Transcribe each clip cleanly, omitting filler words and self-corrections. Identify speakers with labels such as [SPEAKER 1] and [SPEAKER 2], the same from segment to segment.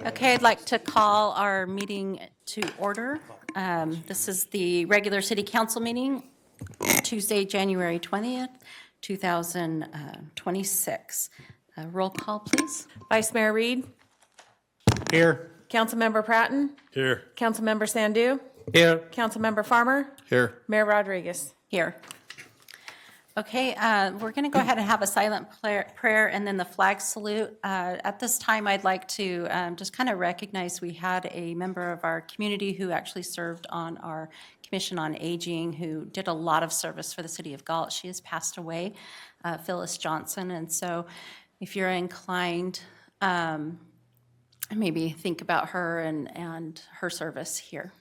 [SPEAKER 1] Okay, I'd like to call our meeting to order. This is the regular city council meeting, Tuesday, January 20th, 2026. Roll call, please.
[SPEAKER 2] Vice Mayor Reed,
[SPEAKER 3] Here.
[SPEAKER 2] Councilmember Pratton,
[SPEAKER 3] Here.
[SPEAKER 2] Councilmember Sandu,
[SPEAKER 3] Here.
[SPEAKER 2] Councilmember Farmer,
[SPEAKER 3] Here.
[SPEAKER 2] Mayor Rodriguez.
[SPEAKER 1] Here. Okay, we're going to go ahead and have a silent prayer and then the flag salute. At this time, I'd like to just kind of recognize we had a member of our community who actually served on our Commission on Aging, who did a lot of service for the city of Galt. She has passed away, Phyllis Johnson. And so if you're inclined, maybe think about her and her service here.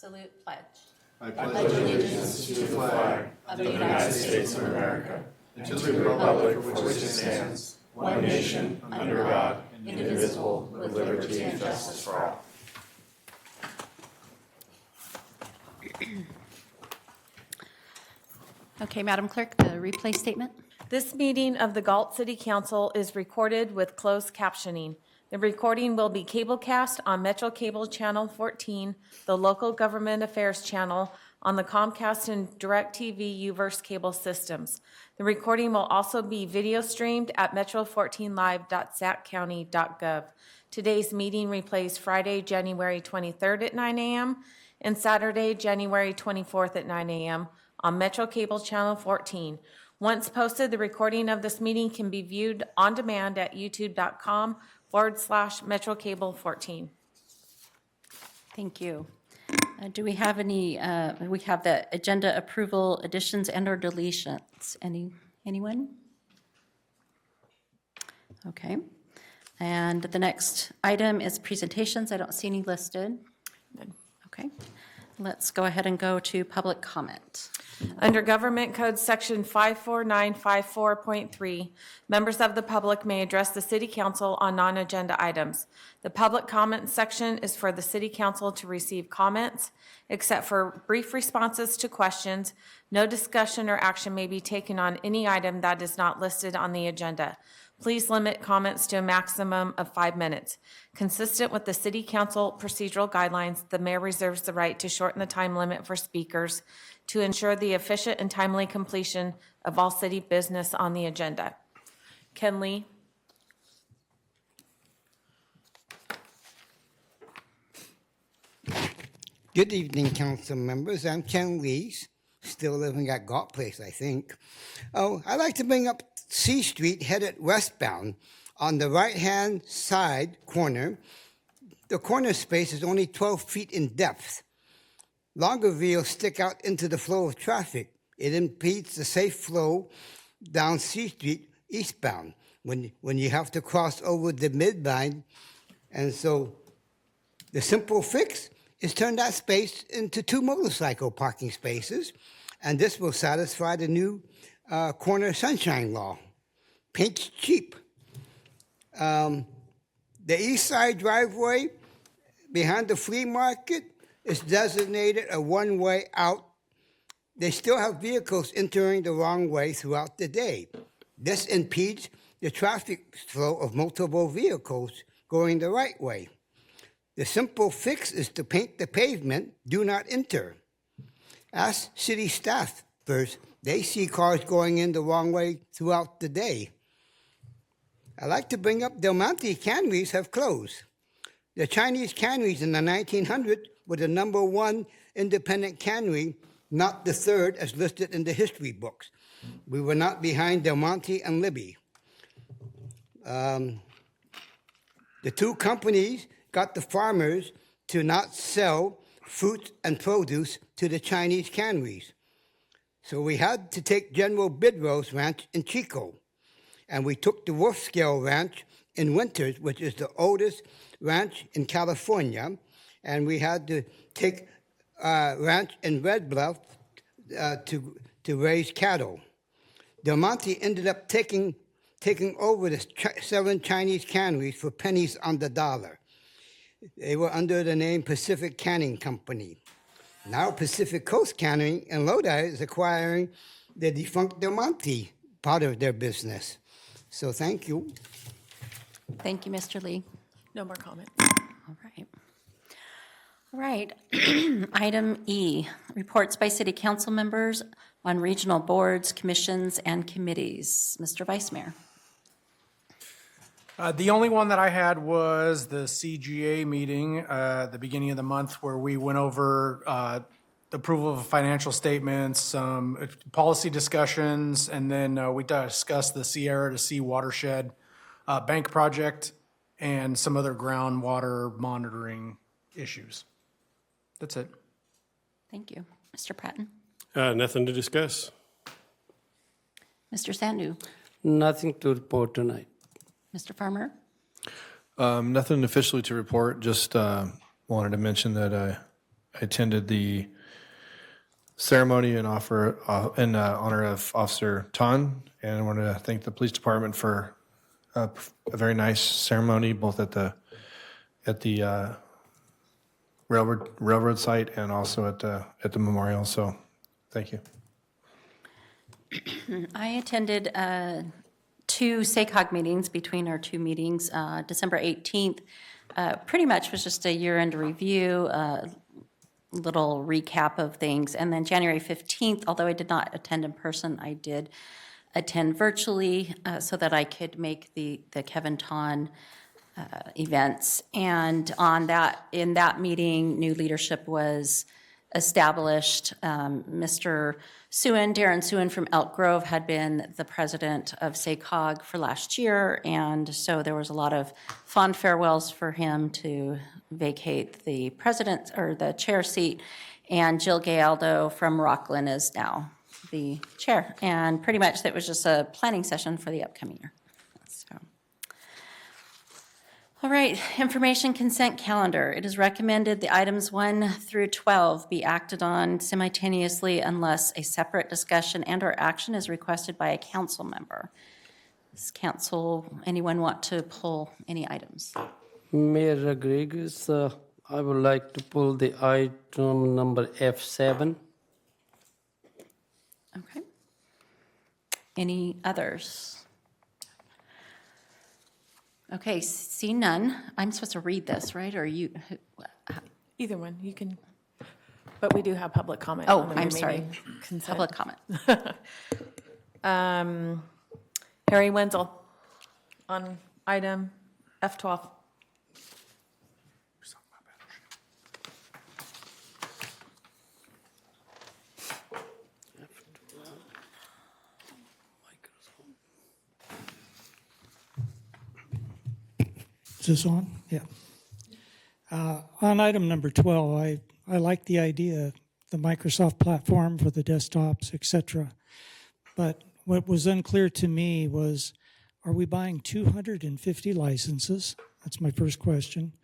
[SPEAKER 1] Salute, pledge.
[SPEAKER 4] I pledge allegiance to the flag of the United States of America and to the republic for which it stands, one nation, under God, indivisible, with liberty and justice for all.
[SPEAKER 1] Okay, Madam Clerk, the replay statement.
[SPEAKER 2] This meeting of the Galt City Council is recorded with closed captioning. The recording will be cablecast on Metro Cable Channel 14, the Local Government Affairs channel, on the Comcast and DirecTV Uverse cable systems. The recording will also be video streamed at metro14live.saccounty.gov. Today's meeting replays Friday, January 23rd at 9 a.m. and Saturday, January 24th at 9 a.m. on Metro Cable Channel 14. Once posted, the recording of this meeting can be viewed on demand at youtube.com/Metro Cable 14.
[SPEAKER 1] Thank you. Do we have any, we have the agenda approval additions and or deletions. Anyone? Okay. And the next item is presentations. I don't see any listed. Okay. Let's go ahead and go to public comment.
[SPEAKER 2] Under Government Code Section 54954.3, members of the public may address the City Council on non-agenda items. The public comment section is for the City Council to receive comments. Except for brief responses to questions, no discussion or action may be taken on any item that is not listed on the agenda. Please limit comments to a maximum of 5 minutes. Consistent with the City Council procedural guidelines, the mayor reserves the right to shorten the time limit for speakers to ensure the efficient and timely completion of all city business on the agenda. Ken Lee.
[SPEAKER 5] Good evening, council members. I'm Ken Lee, still living at Galt Place, I think. I'd like to bring up C Street headed westbound. On the right-hand side corner, the corner space is only 12 feet in depth. Longer wheels stick out into the flow of traffic. It impedes the safe flow down C Street eastbound when you have to cross over the midline. And so the simple fix is turn that space into 2 motorcycle parking spaces, and this will satisfy the new corner sunshine law. Paint's cheap. The east side driveway behind the flea market is designated a one-way out. They still have vehicles entering the wrong way throughout the day. This impedes the traffic flow of multiple vehicles going the right way. The simple fix is to paint the pavement, do not enter. Ask city staff first. They see cars going in the wrong way throughout the day. I like to bring up Del Monte canneries have closed. The Chinese canneries in the 1900s were the #1 independent cannery, not the third as listed in the history books. We were not behind Del Monte and Libby. The two companies got the farmers to not sell fruit and produce to the Chinese canneries. So we had to take General Bidrose Ranch in Chico. And we took the Wolf Scale Ranch in Winters, which is the oldest ranch in California. And we had to take ranch in Red Bluff to raise cattle. Del Monte ended up taking over the 7 Chinese canneries for pennies on the dollar. They were under the name Pacific Canning Company. Now Pacific Coast Canning in Lodi is acquiring the defunct Del Monte part of their business. So thank you.
[SPEAKER 1] Thank you, Mr. Lee.
[SPEAKER 2] No more comments.
[SPEAKER 1] All right. All right. Item E, reports by city council members on regional boards, commissions, and committees. Mr. Vice Mayor.
[SPEAKER 3] The only one that I had was the CGA meeting at the beginning of the month where we went over the approval of financial statements, some policy discussions, and then we discussed the Sierra to Sea watershed bank project and some other groundwater monitoring issues. That's it.
[SPEAKER 1] Thank you. Mr. Pratton.
[SPEAKER 4] Nothing to discuss.
[SPEAKER 1] Mr. Sandu.
[SPEAKER 6] Nothing to report tonight.
[SPEAKER 1] Mr. Farmer.
[SPEAKER 7] Nothing officially to report, just wanted to mention that I attended the ceremony in honor of Officer Tan, and I want to thank the police department for a very nice ceremony, both at the railroad site and also at the memorial. So, thank you.
[SPEAKER 1] I attended 2 SACOG meetings between our 2 meetings. December 18th pretty much was just a year-end review, little recap of things. And then January 15th, although I did not attend in person, I did attend virtually so that I could make the Kevin Ton events. And in that meeting, new leadership was established. Mr. Darren Suen from Elk Grove had been the president of SACOG for last year, and so there was a lot of fond farewells for him to vacate the president or the chair seat. And Jill Galdo from Rockland is now the chair. And pretty much that was just a planning session for the upcoming year. So. All right, information consent calendar. It is recommended the items 1 through 12 be acted on simultaneously unless a separate discussion and/or action is requested by a council member. Does council, anyone want to pull any items?
[SPEAKER 6] Mayor Rodriguez, I would like to pull the item number F7.
[SPEAKER 1] Okay. Any others? Okay, see none. I'm supposed to read this, right? Or you?
[SPEAKER 2] Either one, you can, but we do have public comment.
[SPEAKER 1] Oh,
[SPEAKER 2] on the
[SPEAKER 1] I'm sorry.
[SPEAKER 2] remaining consent.
[SPEAKER 1] Public comment.
[SPEAKER 2] Harry Wenzel on item F12.
[SPEAKER 8] Is this on? Yeah. On item number 12, I like the idea, the Microsoft platform for the desktops, et cetera. But what was unclear to me was, are we buying 250 licenses? That's my first question.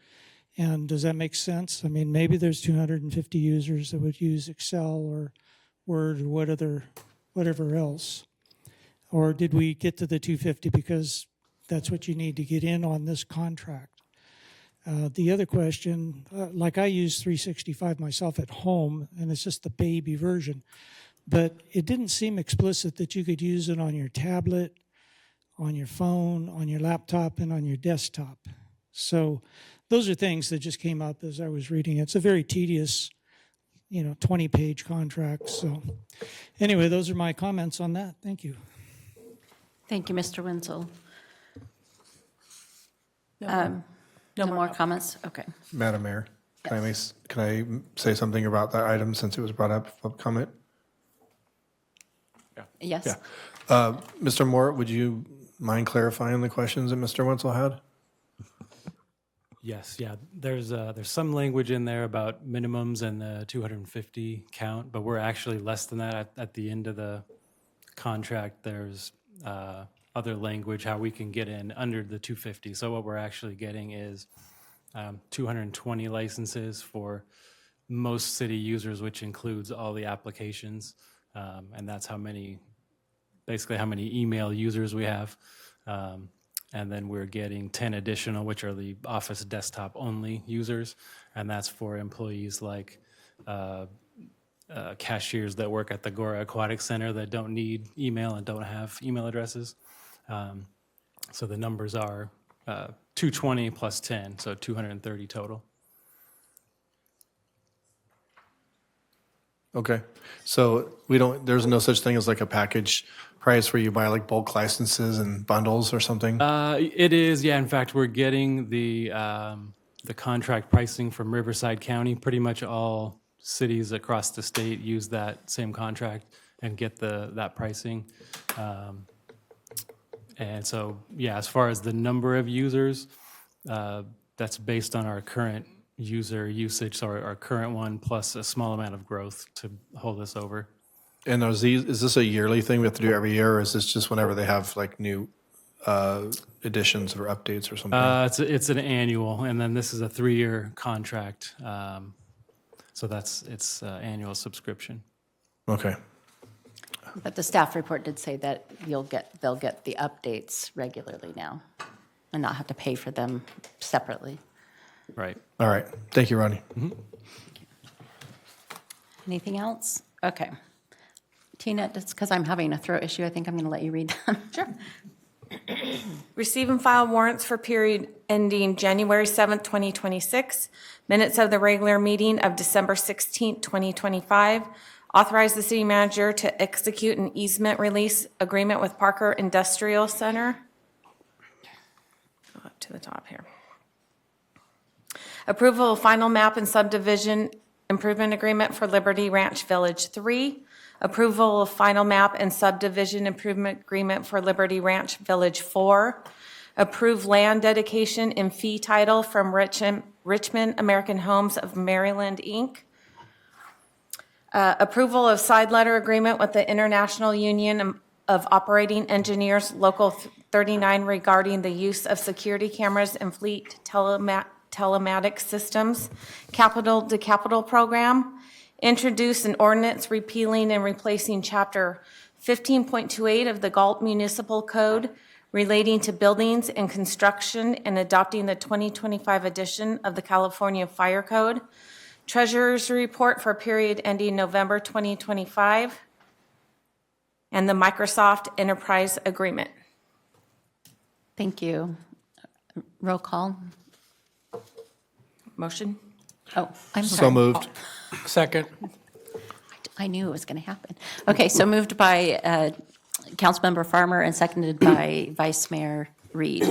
[SPEAKER 8] And does that make sense? I mean, maybe there's 250 users that would use Excel or Word or whatever else. Or did we get to the 250 because that's what you need to get in on this contract? The other question, like I use 365 myself at home, and it's just the baby version, but it didn't seem explicit that you could use it on your tablet, on your phone, on your laptop, and on your desktop. So those are things that just came up as I was reading it. It's a very tedious, 20-page contract. So anyway, those are my comments on that. Thank you.
[SPEAKER 1] Thank you, Mr. Wenzel.
[SPEAKER 2] No
[SPEAKER 1] No more comments? Okay.
[SPEAKER 7] Madam Mayor, can I say something about that item since it was brought up, public comment?
[SPEAKER 1] Yes?
[SPEAKER 7] Yeah. Mr. Moore, would you mind clarifying the questions that Mr. Wenzel had?
[SPEAKER 9] Yes, yeah. There's some language in there about minimums and the 250 count, but we're actually less than that at the end of the contract. There's other language how we can get in under the 250. So what we're actually getting is 220 licenses for most city users, which includes all the applications, and that's how many basically how many email users we have. And then we're getting 10 additional, which are the Office desktop only users. And that's for employees like cashiers that work at the Gora Aquatic Center that don't need email and don't have email addresses. So the numbers are 220 plus 10, so 230 total.
[SPEAKER 7] Okay, so there's no such thing as like a package price where you buy like bulk licenses and bundles or something?
[SPEAKER 9] It is, yeah. In fact, we're getting the contract pricing from Riverside County. Pretty much all cities across the state use that same contract and get that pricing. And so, yeah, as far as the number of users, that's based on our current user usage, so our current one plus a small amount of growth to hold us over.
[SPEAKER 7] And is this a yearly thing we have to do every year, or is this just whenever they have like new additions or updates or something?
[SPEAKER 9] It's an annual, and then this is a 3-year contract. So it's annual subscription.
[SPEAKER 7] Okay.
[SPEAKER 1] But the staff report did say that they'll get the updates regularly now and not have to pay for them separately.
[SPEAKER 9] Right.
[SPEAKER 7] All right. Thank you, Ronnie.
[SPEAKER 1] Anything else? Okay. Tina, just because I'm having a throat issue, I think I'm going to let you read them. Sure.
[SPEAKER 2] Receive and file warrants for period ending January 7th, 2026. Minutes of the regular meeting of December 16th, 2025. Authorize the city manager to execute an easement release agreement with Parker Industrial Center. Go up to the top here. Approval of final map and subdivision improvement agreement for Liberty Ranch Village 3. Approval of final map and subdivision improvement agreement for Liberty Ranch Village 4. Approve land dedication and fee title from Richmond American Homes of Maryland, Inc. Approval of side letter agreement with the International Union of Operating Engineers, Local 39, regarding the use of security cameras and fleet telematics systems, capital to capital program. Introduce an ordinance repealing and replacing Chapter 15.28 of the Galt Municipal Code relating to buildings and construction and adopting the 2025 edition of the California Fire Code. Treasurer's report for period ending November 2025, and the Microsoft Enterprise Agreement.
[SPEAKER 1] Thank you. Roll call.
[SPEAKER 2] Motion?
[SPEAKER 1] Oh, I'm sorry.
[SPEAKER 7] So moved.
[SPEAKER 3] Second.
[SPEAKER 1] I knew it was going to happen. Okay, so moved by Councilmember Farmer and seconded by Vice Mayor Reed.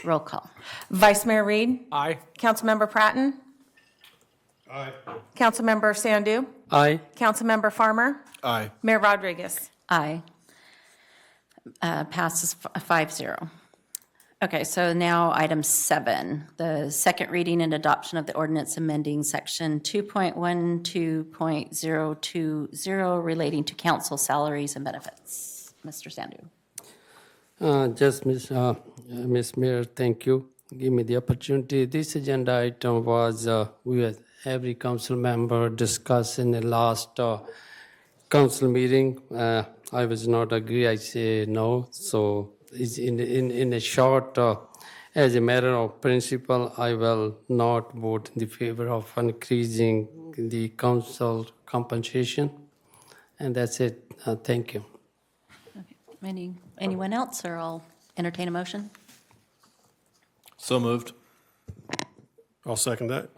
[SPEAKER 1] Roll call.
[SPEAKER 2] Vice Mayor Reed?
[SPEAKER 3] Aye.
[SPEAKER 2] Councilmember Pratton?
[SPEAKER 4] Aye.
[SPEAKER 2] Councilmember Sandu?
[SPEAKER 6] Aye.
[SPEAKER 2] Councilmember Farmer?
[SPEAKER 7] Aye.
[SPEAKER 2] Mayor Rodriguez?
[SPEAKER 1] Aye. Passes 5-0. Okay, so now item 7, the second reading and adoption of the ordinance amending section 2.12.020 relating to council salaries and benefits. Mr. Sandu.
[SPEAKER 6] Miss Mayor, thank you. Give me the opportunity. This agenda item was we had every council member discussed in the last council meeting. I was not agree. I say no. So it's in a short, as a matter of principle, I will not vote in the favor of increasing the council compensation. And that's it. Thank you.
[SPEAKER 1] Anyone else, or I'll entertain a motion?
[SPEAKER 7] So moved.
[SPEAKER 4] I'll second that.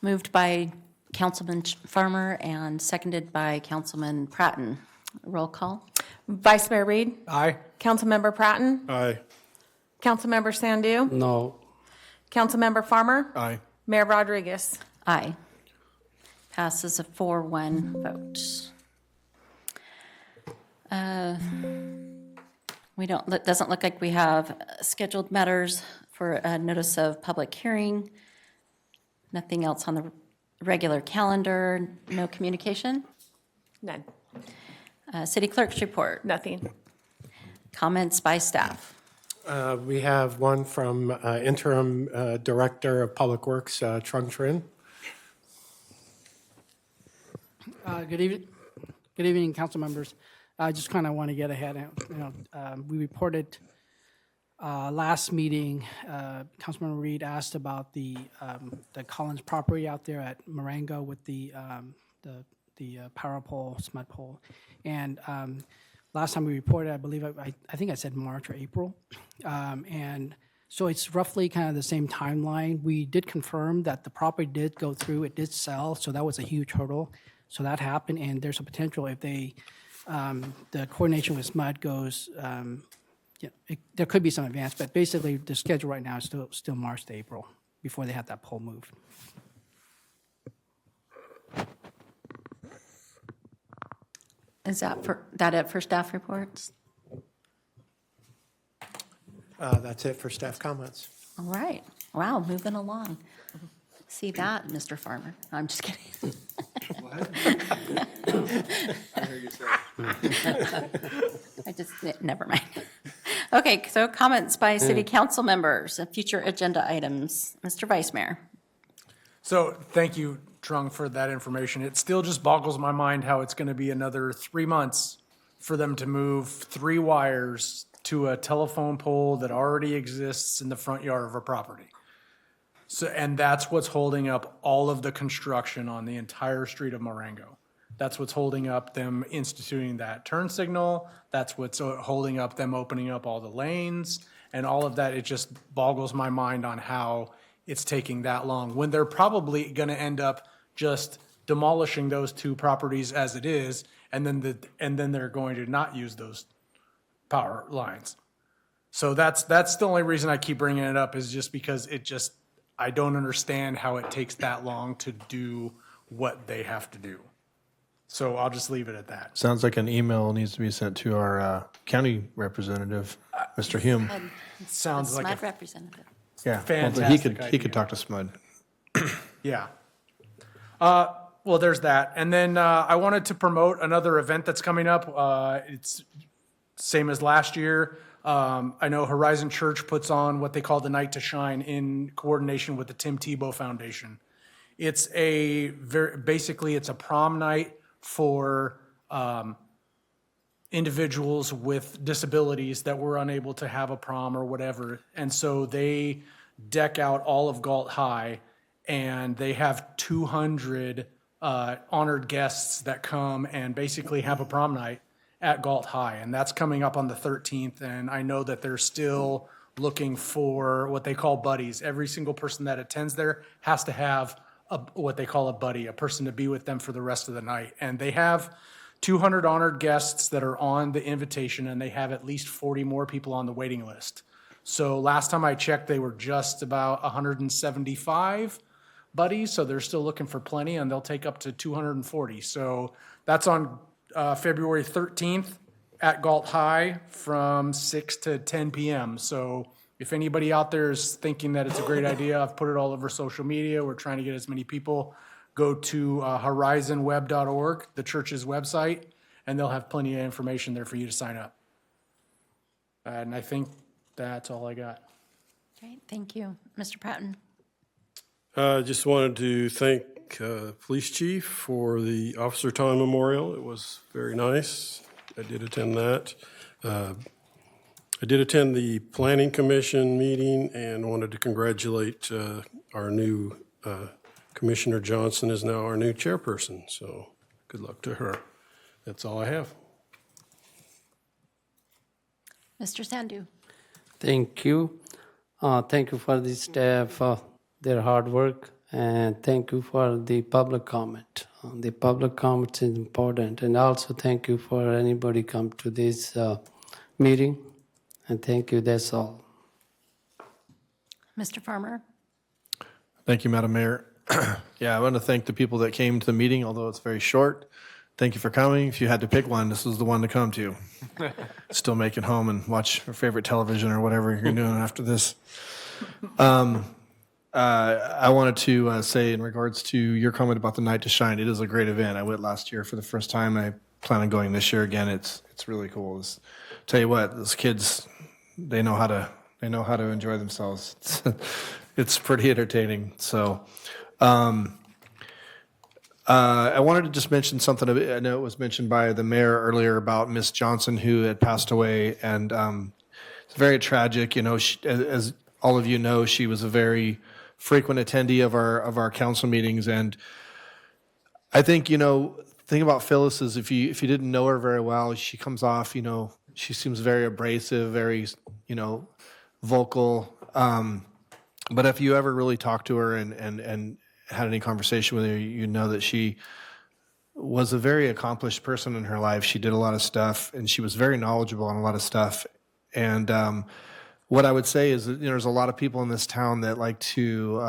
[SPEAKER 1] Moved by Councilman Farmer and seconded by Councilman Pratton. Roll call.
[SPEAKER 2] Vice Mayor Reed?
[SPEAKER 3] Aye.
[SPEAKER 2] Councilmember Pratton?
[SPEAKER 4] Aye.
[SPEAKER 2] Councilmember Sandu?
[SPEAKER 6] No.
[SPEAKER 2] Councilmember Farmer?
[SPEAKER 7] Aye.
[SPEAKER 2] Mayor Rodriguez?
[SPEAKER 1] Aye. Passes a 4-1 vote. It doesn't look like we have scheduled matters for a notice of public hearing. Nothing else on the regular calendar, no communication.
[SPEAKER 2] None.
[SPEAKER 1] City clerk's report,
[SPEAKER 2] Nothing.
[SPEAKER 1] comments by staff.
[SPEAKER 10] We have one from Interim Director of Public Works, Trung Trin.
[SPEAKER 11] Good evening, council members. I just kind of want to get ahead. We reported last meeting, Councilmember Reed asked about the Collins property out there at Marengo with the power pole, smut pole. And last time we reported, I believe, I think I said March or April. And so it's roughly kind of the same timeline. We did confirm that the property did go through, it did sell, so that was a huge hurdle. So that happened, and there's a potential if they, the coordination with SMUD goes, there could be some advance, but basically the schedule right now is still March to April before they have that pole moved.
[SPEAKER 1] Is that it for staff reports?
[SPEAKER 10] That's it for staff comments.
[SPEAKER 1] All right. Wow, moving along. See that, Mr. Farmer? I'm just kidding. Never mind. Okay, so comments by city council members and future agenda items. Mr. Vice Mayor.
[SPEAKER 3] So thank you, Trung, for that information. It still just boggles my mind how it's going to be another 3 months for them to move 3 wires to a telephone pole that already exists in the front yard of a property. So, and that's what's holding up all of the construction on the entire street of Marengo. That's what's holding up them instituting that turn signal. That's what's holding up them opening up all the lanes and all of that. It just boggles my mind on how it's taking that long when they're probably going to end up just demolishing those 2 properties as it is, and then they're going to not use those power lines. So that's the only reason I keep bringing it up, is just because I don't understand how it takes that long to do what they have to do. So I'll just leave it at that.
[SPEAKER 7] Sounds like an email needs to be sent to our county representative, Mr. Hume.
[SPEAKER 3] Sounds like
[SPEAKER 1] SMUD
[SPEAKER 3] a
[SPEAKER 1] representative.
[SPEAKER 7] Yeah,
[SPEAKER 3] fantastic
[SPEAKER 7] he
[SPEAKER 3] idea.
[SPEAKER 7] could talk to SMUD.
[SPEAKER 3] Yeah. Well, there's that. And then I wanted to promote another event that's coming up. It's same as last year. I know Horizon Church puts on what they call the Night to Shine in coordination with the Tim Tebow Foundation. It's basically it's a prom night for individuals with disabilities that were unable to have a prom or whatever. And so they deck out all of Galt High, and they have 200 honored guests that come and basically have a prom night at Galt High. And that's coming up on the 13th. And I know that they're still looking for what they call buddies. Every single person that attends there has to have what they call a buddy, a person to be with them for the rest of the night. And they have 200 honored guests that are on the invitation, and they have at least 40 more people on the waiting list. So last time I checked, they were just about 175 buddies, so they're still looking for plenty, and they'll take up to 240. So that's on February 13th at Galt High from 6 to 10 p.m. So if anybody out there is thinking that it's a great idea, I've put it all over social media. We're trying to get as many people. Go to horizonweb.org, the church's website, and they'll have plenty of information there for you to sign up. And I think that's all I got.
[SPEAKER 1] Great, thank you. Mr. Patton.
[SPEAKER 12] Just wanted to thank Police Chief for the Officer Time Memorial. It was very nice. I did attend that. I did attend the Planning Commission meeting and wanted to congratulate our new Commissioner Johnson is now our new chairperson, so good luck to her. That's all I have.
[SPEAKER 1] Mr. Sandu.
[SPEAKER 6] Thank you. Thank you for the staff, their hard work, and thank you for the public comment. The public comment is important, and also thank you for anybody come to this meeting, and thank you, that's all.
[SPEAKER 1] Mr. Farmer.
[SPEAKER 7] Thank you, Madam Mayor. Yeah, I want to thank the people that came to the meeting, although it's very short. Thank you for coming. If you had to pick one, this was the one to come to. Still make it home and watch your favorite television or whatever you're doing after this. I wanted to say in regards to your comment about the Night to Shine, it is a great event. I went last year for the first time. I plan on going this year again. It's really cool. Tell you what, those kids, they know how to enjoy themselves. It's pretty entertaining. So I wanted to just mention something. I know it was mentioned by the mayor earlier about Miss Johnson, who had passed away, and it's very tragic. You know, as all of you know, she was a very frequent attendee of our council meetings, and I think, you know, the thing about Phyllis is if you didn't know her very well, she comes off, you know, she seems very abrasive, very, you know, vocal. But if you ever really talk to her and had any conversation with her, you know that she was a very accomplished person in her life. She did a lot of stuff, and she was very knowledgeable on a lot of stuff. And what I would say is that, you know, there's a lot of people in this town that like to,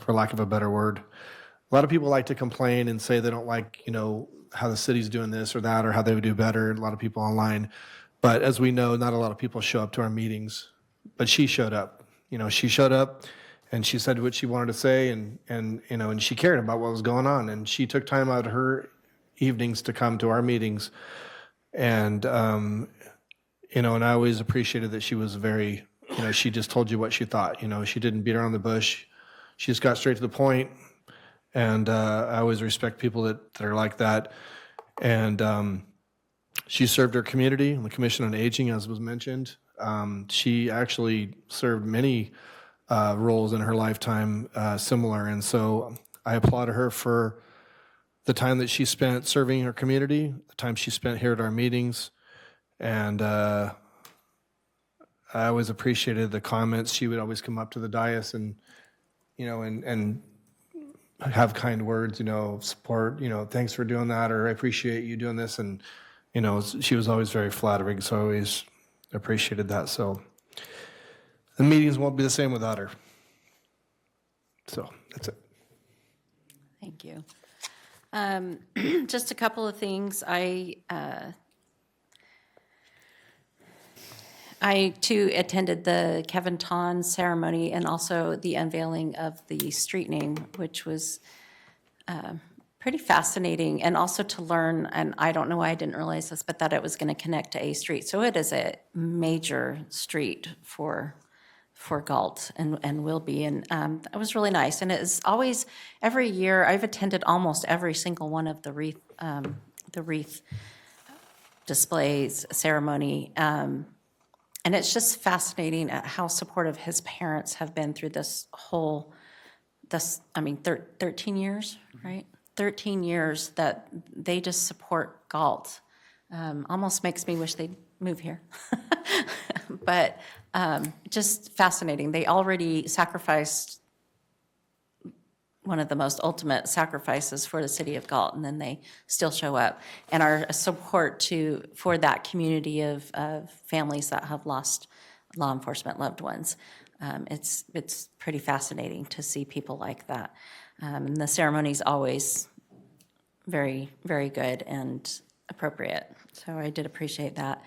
[SPEAKER 7] for lack of a better word, a lot of people like to complain and say they don't like, you know, how the city's doing this or that or how they would do better. A lot of people online. But as we know, not a lot of people show up to our meetings. But she showed up. You know, she showed up and she said what she wanted to say, and you know, and she cared about what was going on. And she took time out of her evenings to come to our meetings. And, you know, and I always appreciated that she was very, you know, she just told you what she thought. You know, she didn't beat around the bush. She just got straight to the point. And I always respect people that are like that. And she served her community on the Commission on Aging, as was mentioned. She actually served many roles in her lifetime similar. And so I applaud her for the time that she spent serving her community, the time she spent here at our meetings. And I always appreciated the comments. She would always come up to the dais and, you know, and have kind words, you know, support, you know, thanks for doing that, or I appreciate you doing this. And, you know, she was always very flattering, so I always appreciated that. So the meetings won't be the same without her. So that's it.
[SPEAKER 1] Thank you. Just a couple of things. I too attended the Kevin Ton ceremony and also the unveiling of the street name, which was pretty fascinating, and also to learn, and I don't know why I didn't realize this, but that it was going to connect to A Street. So it is a major street for Galt and will be, and it was really nice. And it is always, every year, I've attended almost every single one of the wreath displays, ceremony, and it's just fascinating at how supportive his parents have been through this 13 years, right? 13 years that they just support Galt. Almost makes me wish they'd move here. But just fascinating. They already sacrificed one of the most ultimate sacrifices for the city of Galt, and then they still show up and are a support for that community of families that have lost law enforcement loved ones. It's pretty fascinating to see people like that. And the ceremony's always very, very good and appropriate. So I did appreciate that.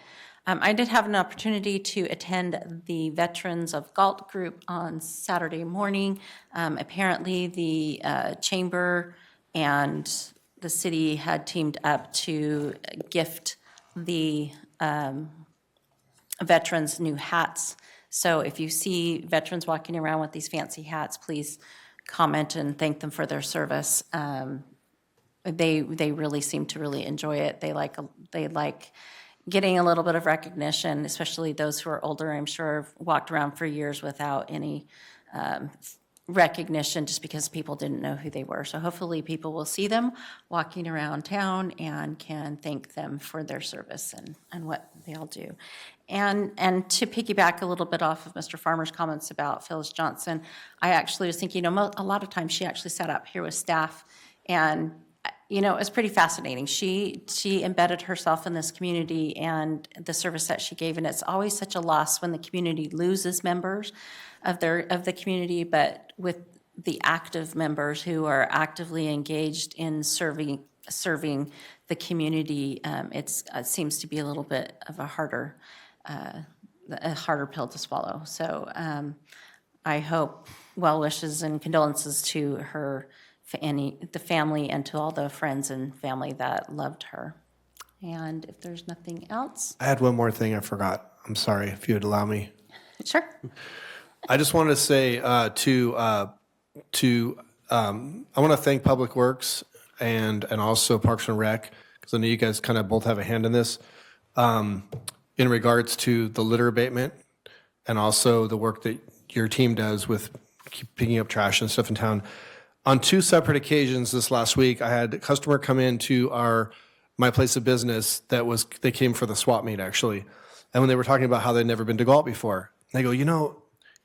[SPEAKER 1] I did have an opportunity to attend the Veterans of Galt group on Saturday morning. Apparently, the chamber and the city had teamed up to gift the veterans new hats. So if you see veterans walking around with these fancy hats, please comment and thank them for their service. They really seem to really enjoy it. They like getting a little bit of recognition, especially those who are older, I'm sure, have walked around for years without any recognition just because people didn't know who they were. So hopefully people will see them walking around town and can thank them for their service and what they all do. And to piggyback a little bit off of Mr. Farmer's comments about Phyllis Johnson, I actually was thinking, a lot of times she actually sat up here with staff, and it was pretty fascinating. She embedded herself in this community and the service that she gave, and it's always such a loss when the community loses members of the community, but with the active members who are actively engaged in serving the community, it seems to be a little bit of a harder pill to swallow. So I hope well wishes and condolences to her, the family, and to all the friends and family that loved her. And if there's nothing else.
[SPEAKER 7] I had one more thing I forgot. I'm sorry, if you would allow me.
[SPEAKER 1] Sure.
[SPEAKER 7] I just wanted to say I want to thank Public Works and also Parks and Rec, because I know you guys kind of both have a hand in this, in regards to the litter abatement and also the work that your team does with picking up trash and stuff in town. On 2 separate occasions this last week, I had a customer come into my place of business they came for the swap meet actually. And when they were talking about how they'd never been to Galt before, they go, you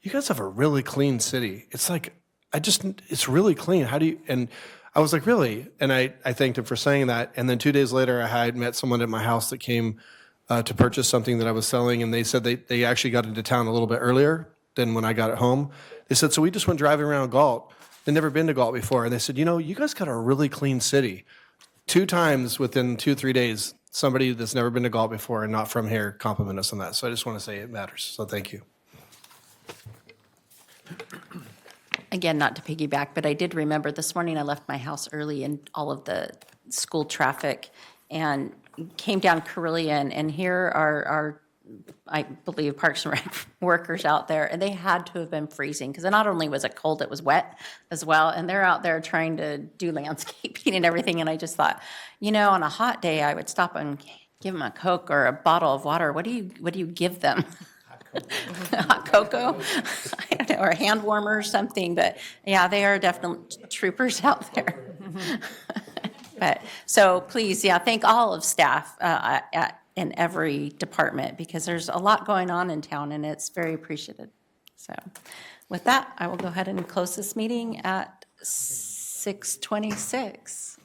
[SPEAKER 7] guys have a really clean city. It's like, it's really clean. How do you, and I was like, really? And I thanked him for saying that. And then 2 days later, I had met someone at my house that came to purchase something that I was selling. And they said they actually got into town a little bit earlier than when I got it home. They said, so we just went driving around Galt. They'd never been to Galt before. And they said, you guys got a really clean city. 2 times within 2-3 days, somebody that's never been to Galt before and not from here complimented us on that. So I just want to say it matters. So thank you.
[SPEAKER 1] Again, not to piggyback, but I did remember this morning I left my house early and all of the school traffic and came down Carillion, and here are I believe Parks and Rec workers out there, and they had to have been freezing because not only was it cold, it was wet as well, and they're out there trying to do landscaping and everything, and I just thought, on a hot day, I would stop and give them a Coke or a bottle of water. What do you give them? Hot cocoa, I don't know, or a hand warmer or something, but yeah, they are definitely troopers out there. But, so please, thank all of staff in every department, because there's a lot going on in town and it's very appreciated. So with that, I will go ahead and close this meeting at 6:26.